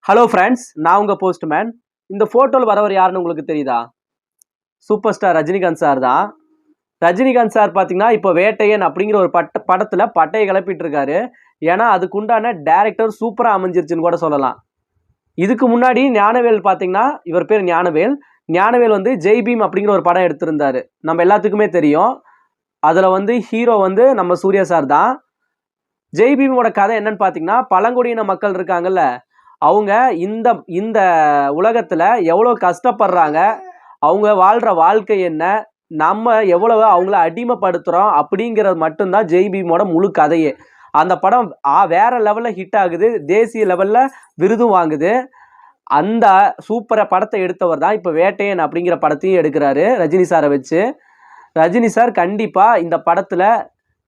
Hello friends, நான் உங்கள் postman. இந்த ஃபோட்டோவில் வரவர் யாருன்னு உங்களுக்கு தெரியுதா? சூப்பர் ஸ்டார் ரஜினிகாந்த் சார் தான். ரஜினிகாந்த் சார் பார்த்தீங்கன்னா இப்போ வேட்டையன் அப்படிங்கிற ஒரு படத்தில் பட்டையை கிளப்பிட்டு இருக்காரு. ஏன்னா அதுக்குண்டான டேரக்டர் சூப்பராக அமைஞ்சிருச்சுன்னு கூட சொல்லலாம். இதுக்கு முன்னாடி ஞானவேல் பார்த்தீங்கன்னா, இவர் பேர் ஞானவேல். ஞானவேல் வந்து ஜெய் பீம் அப்படிங்கிற ஒரு படம் எடுத்திருந்தாரு. நம்ம எல்லாத்துக்குமே தெரியும். அதில் வந்து ஹீரோ வந்து நம்ம சூர்யா சார் தான். ஜெய் பீமோட கதை என்னன்னு பார்த்தீங்கன்னா, பழங்குடியின மக்கள் இருக்காங்கல்ல, அவங்க இந்த இந்த உலகத்தில் எவ்வளோ கஷ்டப்படுறாங்க, அவங்க வாழ்கிற வாழ்க்கை என்ன, நம்ம எவ்வளவு அவங்கள அடிமைப்படுத்துகிறோம் அப்படிங்கிறது மட்டும்தான் ஜெய் பீமோட முழு கதையே. அந்த படம் வேற லெவலில் ஹிட் ஆகுது, தேசிய லெவலில் விருதும் வாங்குது. அந்த சூப்பரை படத்தை எடுத்தவர் தான் இப்போ வேட்டையன் அப்படிங்கிற படத்தையும் எடுக்கிறாரு ரஜினி சாரை வச்சு. ரஜினி சார் கண்டிப்பாக இந்த படத்தில்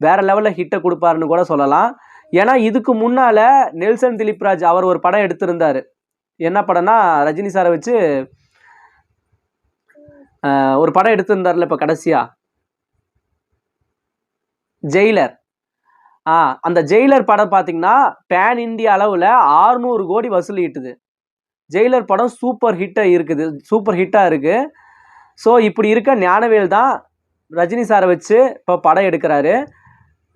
வேற லெவலில் ஹிட்டை கொடுப்பாருன்னு கூட சொல்லலாம். ஏன்னா இதுக்கு முன்னால் நெல்சன் திலீப்ராஜ் அவர் ஒரு படம் எடுத்திருந்தார். என்ன படம்னா, ரஜினி சாரை வச்சு ஒரு படம் எடுத்திருந்தார்ல இப்போ கடைசியாக, ஜெயிலர். அந்த ஜெயிலர் படம் பார்த்தீங்கன்னா பேன் இந்தியா அளவில் 600 கோடி வசூல் ஈட்டுது. ஜெயிலர் படம் சூப்பர் ஹிட்டாக இருக்குது. ஸோ இப்படி இருக்க ஞானவேல் தான் ரஜினி சாரை வச்சு இப்போ படம் எடுக்கிறாரு.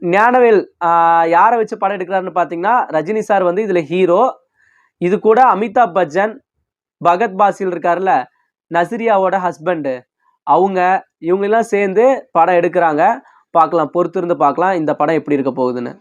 ஞானவேல் யாரை வச்சு படம் எடுக்கிறாருன்னு பார்த்தீங்கன்னா, ரஜினி சார் வந்து இதில் ஹீரோ. இது கூட அமிதாப் பச்சன், பகத் பாசில் இருக்கார்ல, நசிரியாவோட ஹஸ்பண்டு, இவங்களெல்லாம் சேர்ந்து படம் எடுக்கிறாங்க. பார்க்கலாம், பொறுத்திருந்து பார்க்கலாம் இந்த படம் எப்படி இருக்க போகுதுன்னு.